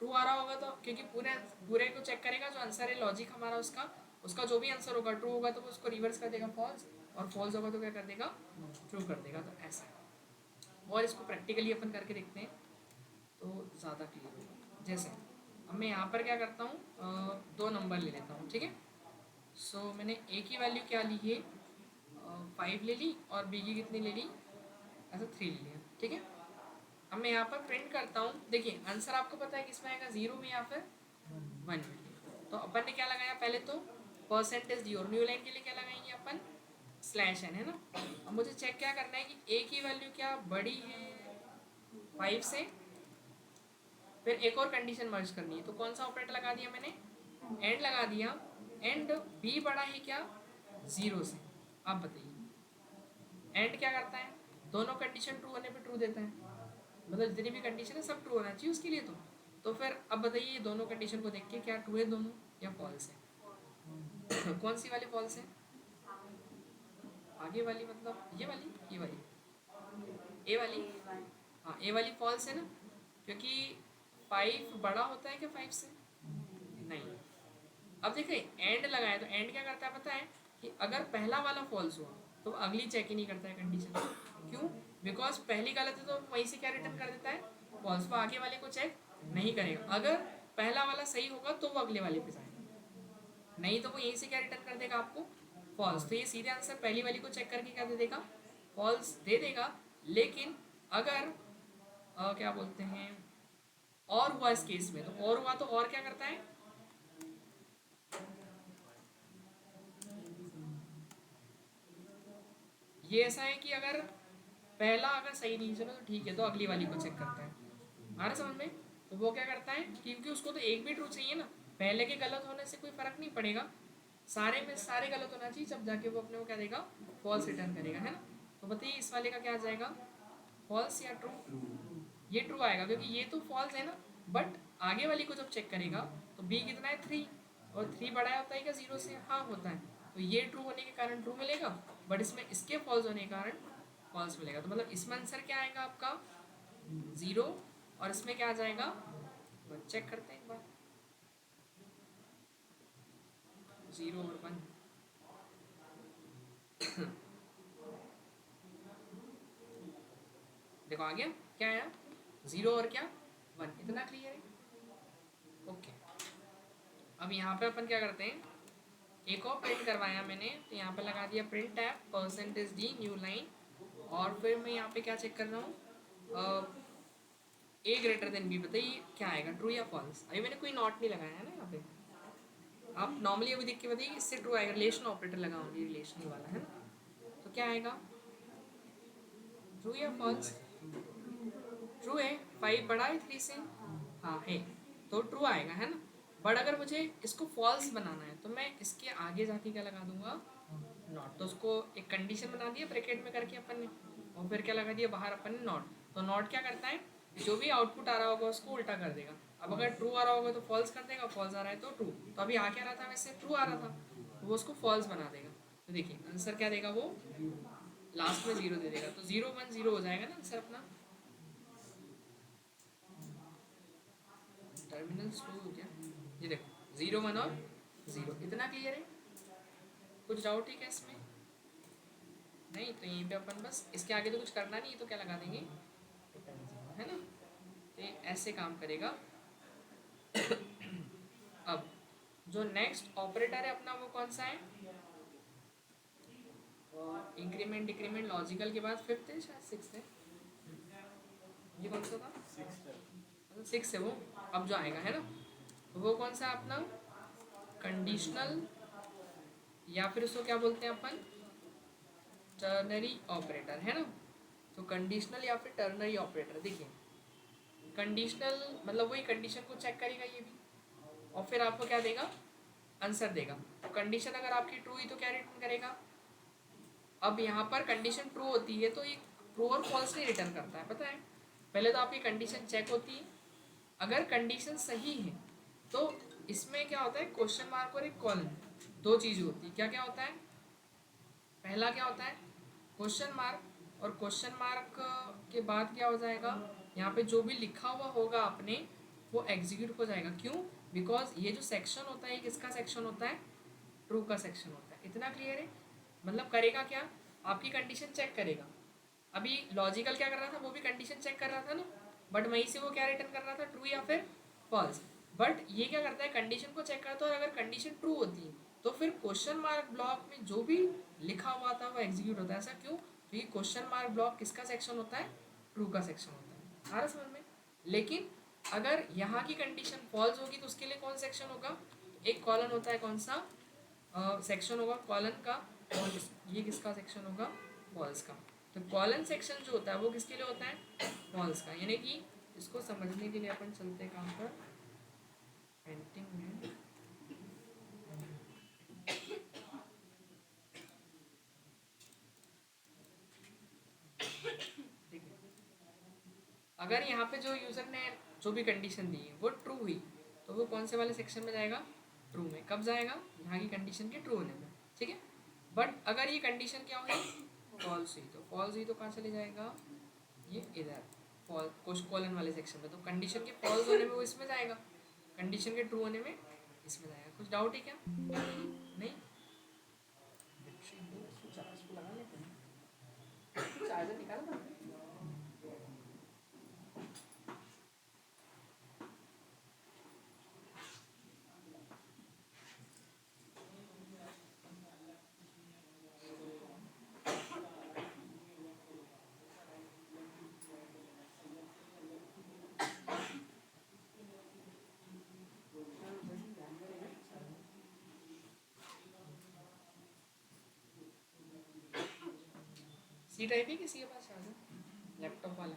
ट्रू आ रहा होगा तो, क्योंकि पूरे पूरे को चेक करेगा जो आंसर है लॉजिक हमारा, उसका उसका जो भी आंसर होगा ट्रू होगा तो वो उसको रिवर्स कर देगा फॉल्स, और फॉल्स होगा तो क्या कर देगा, ट्रू कर देगा। तो ऐसा है। और इसको प्रैक्टिकली अपन करके देखते हैं तो ज़्यादा क्लियर होगा। जैसे अब मैं यहाँ पर क्या करता हूँ, दो नंबर ले लेता हूँ, ठीक है। सो मैंने ए की वैल्यू क्या ली है, 5 ले ली, और बी की कितनी ले ली, ऐसा 3 ले लिया, ठीक है। अब मैं यहाँ पर प्रिंट करता हूँ, देखिए आंसर आपको पता है किसमें आएगा, 0 में या फिर 1 में। तो अपन ने क्या लगाया, पहले तो परसेंटेज डी, और न्यू लाइन के लिए क्या लगाएंगे अपन, स्लैश एन, है ना। अब मुझे चेक क्या करना है कि ए की वैल्यू क्या बड़ी है 5 से, फिर एक और कंडीशन मर्ज करनी है, तो कौन सा ऑपरेटर लगा दिया मैंने, एंड लगा दिया। एंड बी बड़ा है क्या, 0 से। आप बताइए एंड क्या करता है, दोनों कंडीशन ट्रू होने पे ट्रू देता है, मतलब जितनी भी कंडीशन है सब ट्रू होना चाहिए उसके लिए। तो फिर अब बताइए दोनों कंडीशन को देख के क्या ट्रू है दोनों या फॉल्स है कौन सी वाली फॉल्स है, आगे वाली, मतलब ये वाली, ये वाली, ए वाली, हाँ ए वाली फॉल्स है ना, क्योंकि 5 बड़ा होता है क्या 5 से, नहीं। अब देखिए एंड लगाया तो एंड क्या करता है पता है, कि अगर पहला वाला फॉल्स हुआ तो अगली चेक ही नहीं करता है कंडीशन। क्यों, बिकॉज पहली गलत है तो वहीं से क्या रिटर्न कर देता है, फॉल्स। वो आगे वाले को चेक नहीं करेगा। अगर पहला वाला सही होगा तो वो अगले वाले पे जाएगा, नहीं तो वो यहीं से क्या रिटर्न कर देगा आपको, फॉल्स। तो ये सीधे आंसर पहली वाली को चेक करके क्या दे देगा, फॉल्स दे देगा। लेकिन अगर क्या बोलते हैं और हुआ इस केस में, तो और हुआ तो और क्या करता है, ये ऐसा है कि अगर पहला अगर सही नहीं चलो तो ठीक है, तो अगली वाली को चेक करता है। आ रहा समझ में, तो वो क्या करता है, क्योंकि उसको तो एक भी ट्रू चाहिए ना, पहले के गलत होने से कोई फर्क नहीं पड़ेगा, सारे में सारे गलत होना चाहिए, जब जाके वो अपने को क्या देगा, फॉल्स रिटर्न करेगा, है ना। तो बताइए इस वाले का क्या आ जाएगा, फॉल्स या ट्रू, ये ट्रू आएगा क्योंकि ये तो फॉल्स है ना। बट आगे वाली को जब चेक करेगा तो बी कितना है 3, और 3 बड़ा होता है क्या 0 से, हाँ होता है। तो ये ट्रू होने के कारण ट्रू मिलेगा, बट इसमें इसके फॉल्स होने के कारण फॉल्स मिलेगा। तो मतलब इसमें आंसर क्या आएगा आपका 0, और इसमें क्या आ जाएगा, चेक करते हैं एक बार, 0 और 1। देखो आ गया, क्या आया, 0 और क्या 1, इतना क्लियर है। ओके, अब यहाँ पे अपन क्या करते हैं, एक और प्रिंट करवाया मैंने, तो यहाँ पे लगा दिया print tab percentage D new line, और फिर मैं यहाँ पे क्या चेक कर रहा हूँ, ए ग्रेटर देन बी। बताइए क्या आएगा, ट्रू या फॉल्स। अभी मैंने कोई नॉट नहीं लगाया है ना यहाँ पे, आप नॉर्मली अभी देख के बताइए इससे ट्रू आएगा, रिलेशन ऑपरेटर लगाऊंगी, रिलेशन वाला है ना। तो क्या आएगा, ट्रू या फॉल्स, ट्रू है, 5 बड़ा है 3 से, हाँ है, तो ट्रू आएगा, है ना। बट अगर मुझे इसको फॉल्स बनाना है तो मैं इसके आगे जाके क्या लगा दूंगा, नॉट। तो उसको एक कंडीशन बना दिया ब्रैकेट में करके अपन ने, और फिर क्या लगा दिया बाहर अपन ने, नॉट। तो नॉट क्या करता है, जो भी आउटपुट आ रहा होगा उसको उल्टा कर देगा। अब अगर ट्रू आ रहा होगा तो फॉल्स कर देगा, फॉल्स आ रहा है तो ट्रू। तो अभी आ क्या रहा था, वैसे ट्रू आ रहा था, तो वो उसको फॉल्स बना देगा। तो देखिए आंसर क्या देगा, वो लास्ट में 0 दे देगा, तो 0 1 0 हो जाएगा ना आंसर अपना। टर्मिनल स्लो हो गया, ये देखो 0 1 और 0, इतना क्लियर है। कुछ डाउट है क्या इसमें? नहीं, तो यहीं पे अपन बस इसके आगे तो कुछ करना नहीं है, तो क्या लगा देंगे, है ना। तो ये ऐसे काम करेगा। अब जो नेक्स्ट ऑपरेटर है अपना वो कौन सा है? इंक्रीमेंट डिक्रीमेंट लॉजिकल के बाद फिफ्थ है, शायद सिक्स है। ये कौन सा था? मतलब सिक्स है वो। अब जो आएगा है ना, तो वो कौन सा है अपना? कंडीशनल, या फिर उसको क्या बोलते हैं अपन? टर्नरी ऑपरेटर, है ना। तो कंडीशनल या फिर टर्नरी ऑपरेटर, देखिए कंडीशनल मतलब वही कंडीशन को चेक करेगा ये भी, और फिर आपको क्या देगा? आंसर देगा। तो कंडीशन अगर आपकी ट्रू हुई तो क्या रिटर्न करेगा? अब यहाँ पर कंडीशन ट्रू होती है तो ये ट्रू और फॉल्स नहीं रिटर्न करता है, पता है। पहले तो आपकी कंडीशन चेक होती है, अगर कंडीशन सही है तो इसमें क्या होता है, क्वेश्चन मार्क और एक कॉलन, दो चीज़ होती है। क्या क्या होता है? पहला क्या होता है? क्वेश्चन मार्क, और क्वेश्चन मार्क के बाद क्या हो जाएगा, यहाँ पे जो भी लिखा हुआ होगा आपने वो एग्जीक्यूट हो जाएगा। क्यों? बिकॉज ये जो सेक्शन होता है, किसका सेक्शन होता है? ट्रू का सेक्शन होता है। इतना क्लियर है? मतलब करेगा क्या, आपकी कंडीशन चेक करेगा। अभी लॉजिकल क्या कर रहा था, वो भी कंडीशन चेक कर रहा था ना, बट वहीं से वो क्या रिटर्न कर रहा था, ट्रू या फिर फॉल्स। बट ये क्या करता है, कंडीशन को चेक करता है, और अगर कंडीशन ट्रू होती है तो फिर क्वेश्चन मार्क ब्लॉक में जो भी लिखा हुआ था वो एग्जीक्यूट होता है। ऐसा क्यों? तो ये क्वेश्चन मार्क ब्लॉक किसका सेक्शन होता है? ट्रू का सेक्शन होता है। आ रहा समझ में? लेकिन अगर यहाँ की कंडीशन फॉल्स होगी तो उसके लिए कौन सेक्शन होगा? एक कॉलन होता है, कौन सा सेक्शन होगा कॉलन का, और ये किसका सेक्शन होगा? फॉल्स का। तो कॉलन सेक्शन जो होता है वो किसके लिए होता है? फॉल्स का। यानी कि इसको समझने के लिए अपन चलते हैं कहाँ पर, पेंटिंग में। देखिए, अगर यहाँ पे जो यूज़र ने जो भी कंडीशन दी है वो ट्रू हुई तो वो कौन से वाले सेक्शन में जाएगा? ट्रू में। कब जाएगा? यहाँ की कंडीशन के ट्रू होने में, ठीक है। बट अगर ये कंडीशन क्या हुई? फॉल्स हुई। तो फॉल्स हुई तो कहाँ चले जाएगा? ये इधर फॉल्स कॉलन वाले सेक्शन में। तो कंडीशन के फॉल्स होने में वो इसमें जाएगा, कंडीशन के ट्रू होने में इसमें जाएगा। कुछ डाउट है क्या? नहीं? चार्ज को लगा लेते हैं, चार्जर निकाल। सी टाइप है किसी के पास चार्जर, लैपटॉप वाला?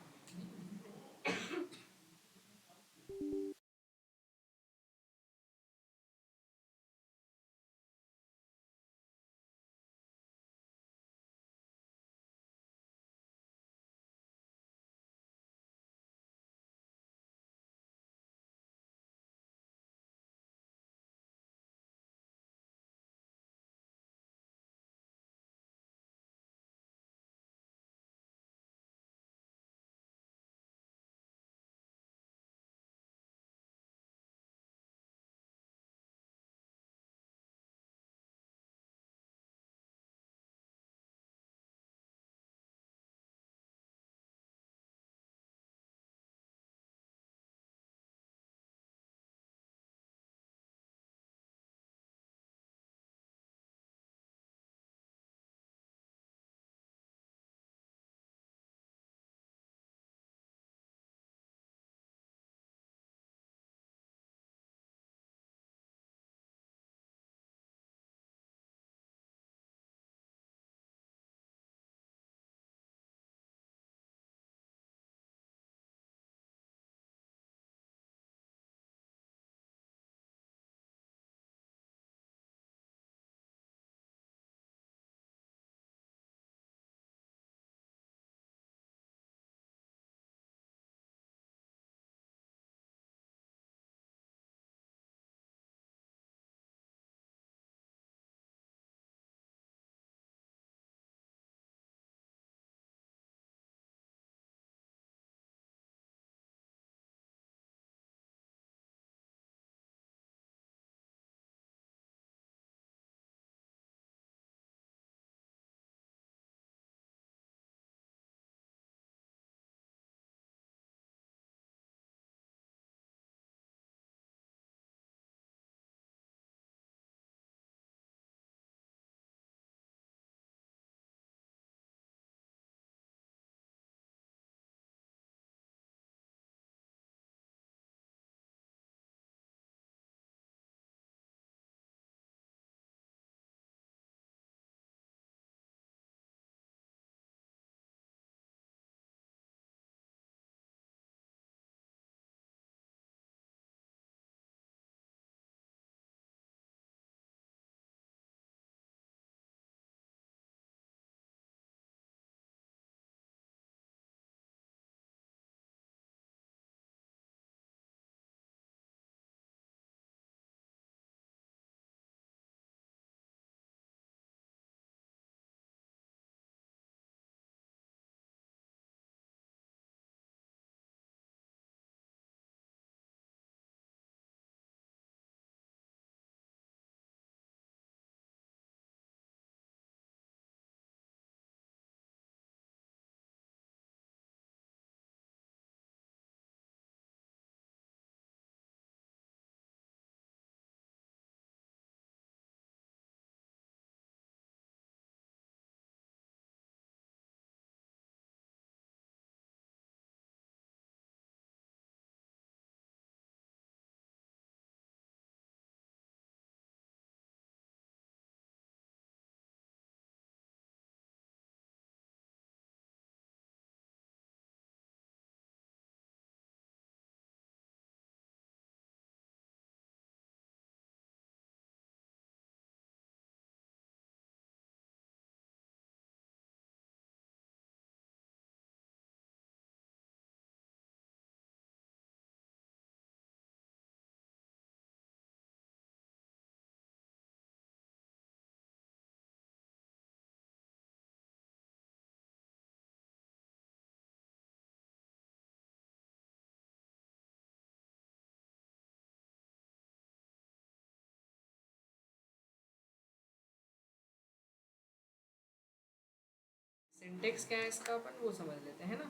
सिंटेक्स क्या है इसका अपन वो समझ लेते हैं ना।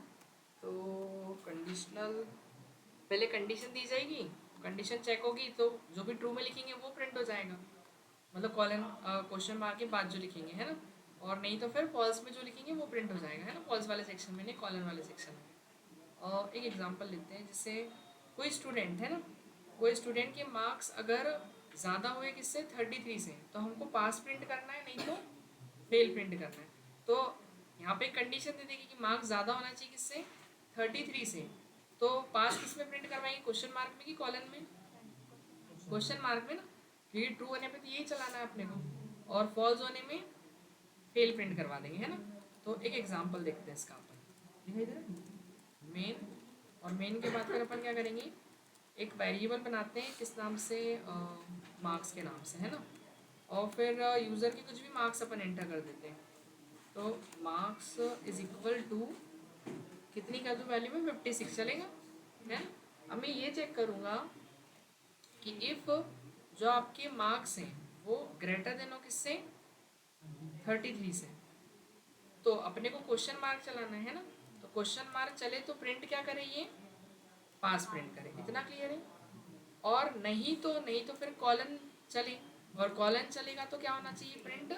तो कंडीशनल, पहले कंडीशन दी जाएगी, कंडीशन चेक होगी तो जो भी ट्रू में लिखेंगे वो प्रिंट हो जाएगा, मतलब कॉलन क्वेश्चन मार्क के बाद जो लिखेंगे है ना, और नहीं तो फिर फॉल्स में जो लिखेंगे वो प्रिंट हो जाएगा है ना, फॉल्स वाले सेक्शन में नहीं कॉलन वाले सेक्शन में। और एक एग्जांपल लेते हैं, जैसे कोई स्टूडेंट है ना, कोई स्टूडेंट के मार्क्स अगर ज़्यादा हुए किससे 33 से, तो हमको पास प्रिंट करना है, नहीं तो फेल प्रिंट करना है। तो यहाँ पे कंडीशन दे देगी कि मार्क्स ज़्यादा होना चाहिए किससे 33 से, तो पास किस में प्रिंट करवाएंगे, क्वेश्चन मार्क में कि कॉलन में, क्वेश्चन मार्क में ना, क्योंकि ट्रू होने पे तो यही चलाना है अपने को, और फॉल्स होने में फेल प्रिंट करवा देंगे है ना। तो एक एग्जांपल देखते हैं इसका, अपन दिखाई दे रहा है मेन, और मेन के बाद फिर अपन क्या करेंगे, एक वेरिएबल बनाते हैं किस नाम से, मार्क्स के नाम से है ना, और फिर यूज़र के कुछ भी मार्क्स अपन एंटर कर देते हैं। तो मार्क्स इज इक्वल टू कितनी कर दूँ वैल्यू में 56 चलेगा है। अब मैं ये चेक करूँगा कि इफ़ जो आपके मार्क्स हैं वो ग्रेटर देन हो किससे 33 से, तो अपने को क्वेश्चन मार्क चलाना है ना, तो क्वेश्चन मार्क चले तो प्रिंट क्या करे, ये पास प्रिंट करे, इतना क्लियर है। और नहीं तो फिर कॉलन चले, और कॉलन चलेगा तो क्या होना चाहिए, प्रिंट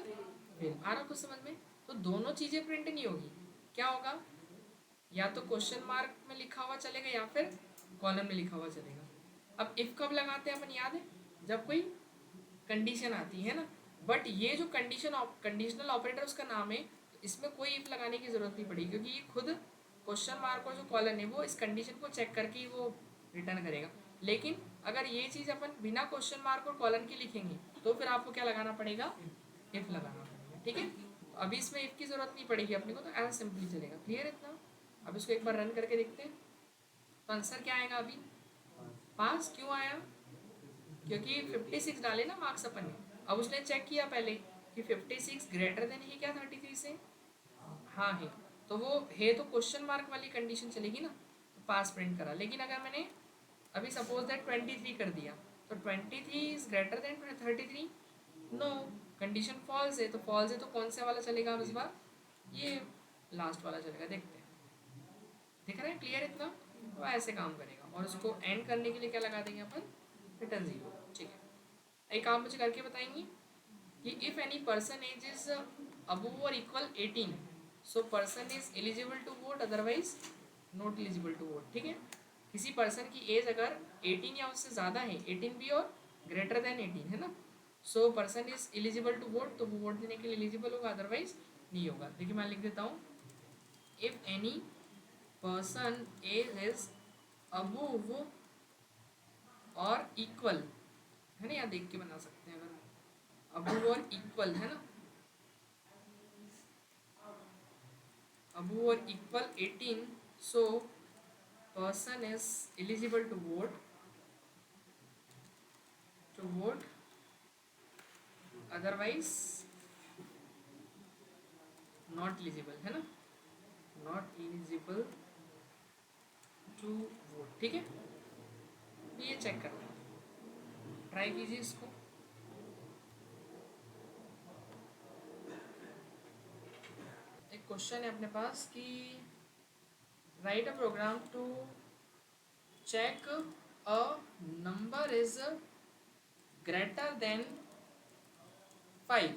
फेल। आ रहा कुछ समझ में। तो दोनों चीज़ें प्रिंट नहीं होगी, क्या होगा, या तो क्वेश्चन मार्क में लिखा हुआ चलेगा या फिर कॉलम में लिखा हुआ चलेगा। अब इफ कब लगाते हैं अपन, याद है, जब कोई कंडीशन आती है ना, बट ये जो कंडीशनल ऑपरेटर उसका नाम है, तो इसमें कोई इफ लगाने की जरूरत नहीं पड़ेगी, क्योंकि ये खुद क्वेश्चन मार्क और जो कॉलन है वो इस कंडीशन को चेक करके ही वो रिटर्न करेगा। लेकिन अगर ये चीज़ अपन बिना क्वेश्चन मार्क और कॉलन के लिखेंगे तो फिर आपको क्या लगाना पड़ेगा, इफ लगाना पड़ेगा, ठीक है। तो अभी इसमें इफ की जरूरत नहीं पड़ेगी अपने को, तो ऐसा सिंपली चलेगा, क्लियर इतना। अब इसको एक बार रन करके देखते हैं, तो आंसर क्या आएगा अभी, पास। क्यों आया, क्योंकि 56 डाले ना मार्क्स अपन ने। अब उसने चेक किया पहले कि 56 ग्रेटर देन ही क्या 33 से, हाँ है, तो वो है तो क्वेश्चन मार्क वाली कंडीशन चलेगी ना, तो पास प्रिंट करा। लेकिन अगर मैंने अभी सपोज दैट 23 कर दिया, तो 23 is greater than 33, no, condition false है, तो फॉल्स है तो कौन सा वाला चलेगा अब इस बार, ये लास्ट वाला चलेगा। देखते हैं, दिख रहा है क्लियर इतना। तो ऐसे काम करेगा, और उसको एंड करने के लिए क्या लगा देंगे अपन, रिटर्न 0, ठीक है। एक काम मुझे करके बताएंगे कि if any person age is above और equal 18, so person is eligible to vote, otherwise not eligible to vote, ठीक है। किसी पर्सन की एज अगर 18 या उससे ज़्यादा है, 18 भी और ग्रेटर देन 18 है ना, so person is eligible to vote, तो वो वोट देने के लिए एलिजिबल होगा, अदरवाइज नहीं होगा। देखिए मैं लिख देता हूँ, if any person age is above और इक्वल है ना, यहाँ देख के बना सकते हैं, अगर अबव और इक्वल है ना, अबव और equal 18, so person is eligible to vote, otherwise not eligible है ना, नॉट एलिजिबल टू वोट, ठीक है। ये चेक करना है, ट्राई कीजिए इसको। एक क्वेश्चन है अपने पास कि write a program to check a number is greater than 5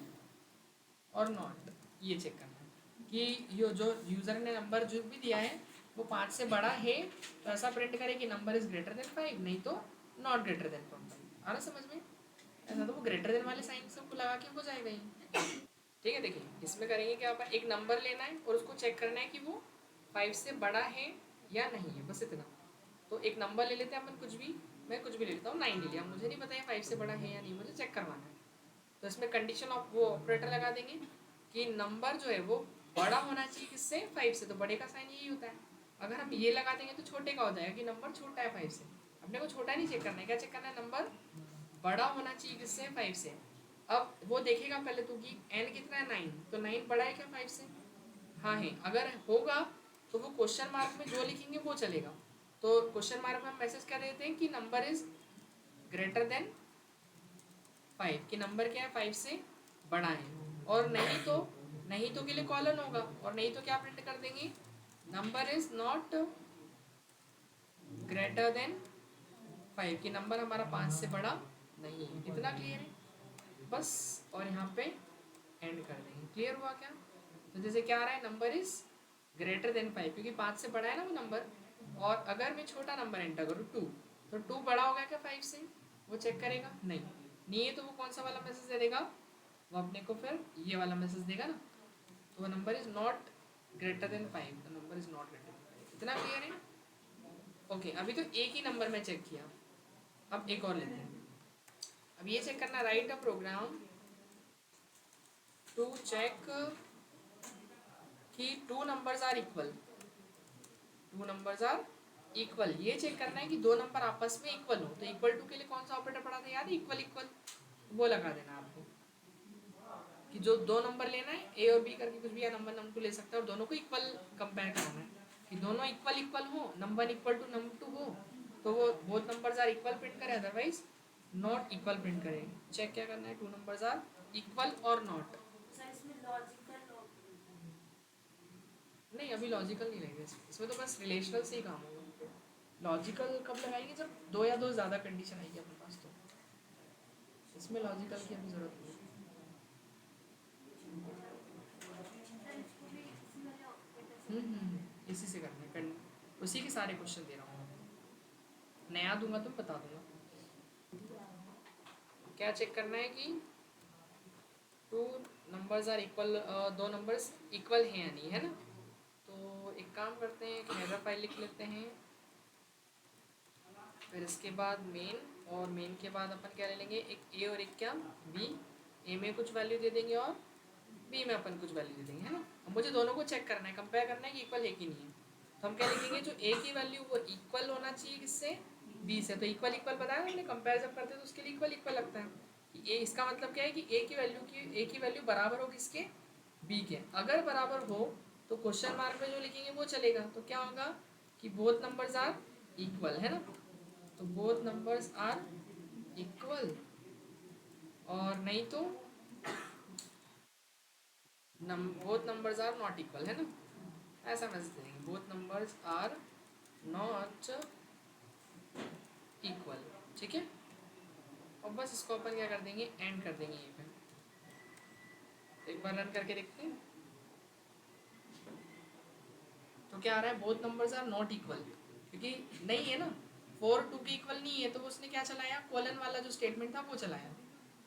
और नॉट, ये चेक करना है कि ये जो यूज़र ने नंबर जो भी दिया है वो 5 से बड़ा है, तो ऐसा प्रिंट करे कि नंबर इज ग्रेटर देन 5, नहीं तो नॉट ग्रेटर देन 5। आ रहा समझ में, ऐसा तो वो ग्रेटर देन वाले साइन सबको लगा के हो जाएगा ही, ठीक है। देखिए इसमें करेंगे क्या, अपन एक नंबर लेना है और उसको चेक करना है कि वो 5 से बड़ा है या नहीं है, बस इतना। तो एक नंबर ले लेते हैं अपन, कुछ भी, मैं कुछ भी ले लेता हूँ, 9 ले लिया, मुझे नहीं पता है 5 से बड़ा है या नहीं, मुझे चेक करवाना है। तो इसमें कंडीशन ऑफ वो ऑपरेटर लगा देंगे कि नंबर जो है वो बड़ा होना चाहिए किससे, 5 से, तो बड़े का साइन यही होता है। अगर हम ये लगा देंगे तो छोटे का हो जाएगा कि नंबर छोटा है 5 से। अपने को छोटा नहीं चेक करना है, क्या चेक करना है, नंबर बड़ा होना चाहिए किससे, 5 से। अब वो देखेगा पहले तो कि n कितना है 9, तो 9 बड़ा है क्या 5 से, हाँ है। अगर होगा तो वो क्वेश्चन मार्क में जो लिखेंगे वो चलेगा। तो क्वेश्चन मार्क में हम मैसेज क्या देते हैं कि नंबर इज ग्रेटर देन 5, कि नंबर क्या है 5 से बड़ा है, और नहीं तो नहीं तो के लिए कॉलन होगा, और नहीं तो क्या प्रिंट कर देंगे, number is not greater than 5, कि नंबर हमारा 5 से बड़ा नहीं है। इतना क्लियर है बस, और यहाँ पे एंड कर देंगे। क्लियर हुआ क्या? तो जैसे क्या आ रहा है, नंबर इज ग्रेटर देन 5, क्योंकि 5 से बड़ा है ना वो नंबर, और अगर मैं छोटा नंबर एंटर करूँ 2, तो 2 बड़ा होगा क्या 5 से, वो चेक करेगा, नहीं है तो वो कौन सा वाला मैसेज दे देगा, वो अपने को फिर ये वाला मैसेज देगा ना, तो वो number is not greater than 5, the number is not greater than 5। इतना क्लियर है? ओके, अभी तो एक ही नंबर में चेक किया, अब एक और लेते हैं। अब ये चेक करना, write a program to check कि 2 numbers are equal, 2 numbers are equal, ये चेक करना है कि 2 नंबर आपस में इक्वल हो। तो इक्वल टू के लिए कौन सा ऑपरेटर पढ़ा था, याद है, इक्वल इक्वल, वो लगा देना आपको, कि जो 2 नंबर लेना है, ए और बी करके कुछ भी, या नंबर नंबर 2 ले सकता है, और दोनों को इक्वल कंपेयर कराना है, कि दोनों इक्वल इक्वल हो, नंबर इक्वल टू नंबर 2 हो, तो वो both numbers are equal print करे, अदरवाइज नॉट इक्वल प्रिंट करे। चेक क्या करना है, 2 नंबर्स आर इक्वल और नॉट। नहीं, अभी लॉजिकल नहीं लगेगा इसमें, तो बस रिलेशनल से ही काम होगा। लॉजिकल कब लगाएंगे, जब 2 या 2 ज़्यादा कंडीशन आएगी अपने पास, तो इसमें लॉजिकल की अभी ज़रूरत नहीं है। इसी से करना है, उसी के सारे क्वेश्चन दे रहा हूँ, नया दूंगा तो बता दूंगा। क्या चेक करना है कि 2 numbers are equal, 2 numbers equal हैं या नहीं, है ना। तो एक काम करते हैं, एक हेडर फाइल लिख लेते हैं, फिर इसके बाद मेन, और मेन के बाद अपन क्या ले लेंगे, एक ए और एक क्या बी, ए में कुछ वैल्यू दे देंगे और बी में अपन कुछ वैल्यू दे देंगे, है ना। अब मुझे दोनों को चेक करना है, कंपेयर करना है कि इक्वल है कि नहीं है। तो हम क्या लिखेंगे, जो ए की वैल्यू वो इक्वल होना चाहिए किससे, बी से। तो इक्वल इक्वल बताया ना हमने, कंपेयर जब करते हैं तो उसके लिए इक्वल इक्वल लगता है, कि ए, इसका मतलब क्या है कि ए की वैल्यू बराबर हो किसके, बी के। अगर बराबर हो तो क्वेश्चन मार्क में जो लिखेंगे वो चलेगा, तो क्या होगा कि बोथ नंबर्स आर इक्वल, है ना। तो बोथ नंबर्स आर इक्वल, और नहीं तो both numbers are not equal, है ना, ऐसा मैसेज देंगे, both numbers are not equal. ठीक है, और बस इसको अपन क्या कर देंगे, एंड कर देंगे ये पे। एक बार रन करके देखते हैं, तो क्या आ रहा है, both numbers are not equal, क्योंकि नहीं है ना, 4 2 के इक्वल नहीं है, तो उसने क्या चलाया, कोलन वाला जो स्टेटमेंट था वो चलाया।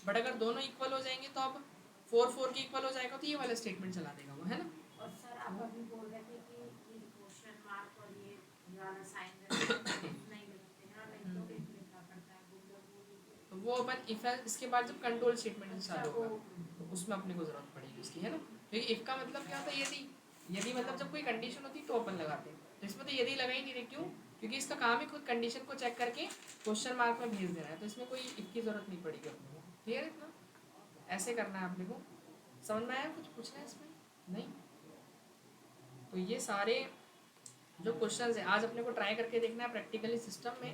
बट अगर दोनों इक्वल हो जाएंगे तो अब 4 4 के इक्वल हो जाएगा, तो ये वाला स्टेटमेंट चला देगा वो, है ना। और सर आप अभी बोल रहे थे कि ये क्वेश्चन मार्क और ये वाला साइन नहीं लिखते हैं, और नहीं तो फिर लिखना पड़ता है तो वो अपन इफ इसके बाद जब कंट्रोल स्टेटमेंट चालू होगा तो उसमें अपने को जरूरत पड़ेगी उसकी, है ना। क्योंकि इफ का मतलब क्या होता है, यदि, यदि मतलब जब कोई कंडीशन होती तो अपन लगाते हैं, तो इसमें तो यदि लगा ही नहीं रहे, क्यों, क्योंकि इसका काम है खुद कंडीशन को चेक करके क्वेश्चन मार्क में भेज देना है, तो इसमें कोई इफ की जरूरत नहीं पड़ेगी अपने को। क्लियर है इतना, ऐसे करना है अपने को। समझ में आया, कुछ पूछना है इसमें, नहीं। तो ये सारे जो क्वेश्चंस है आज अपने को ट्राई करके देखना है प्रैक्टिकली सिस्टम में,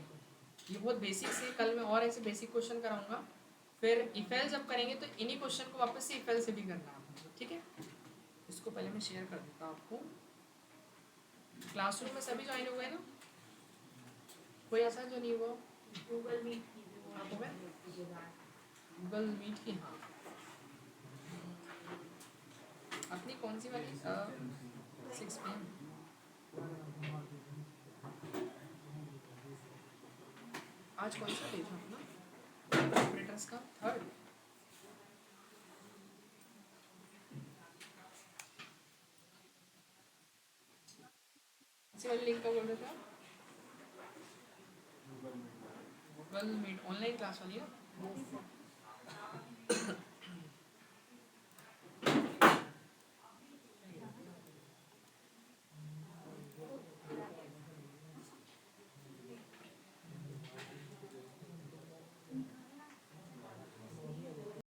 ये बहुत बेसिक से, कल मैं और ऐसे बेसिक क्वेश्चन कराऊंगा। फिर इफेल जब करेंगे तो इन्हीं क्वेश्चन को वापस से इफेल से भी करना है आपको, ठीक है। इसको पहले मैं शेयर कर देता हूँ आपको। क्लासरूम में सभी ज्वाइन हो गए ना, कोई ऐसा जो नहीं हुआ, गूगल मीट की आप हो गए गूगल मीट की, हाँ। अपनी कौन सी वाली 6 PM, आज कौन सा डे था अपना ऑपरेटर्स का, 3rd। इसी वाली लिंक का बोल रहे थे, गूगल मीट ऑनलाइन क्लास वाली है।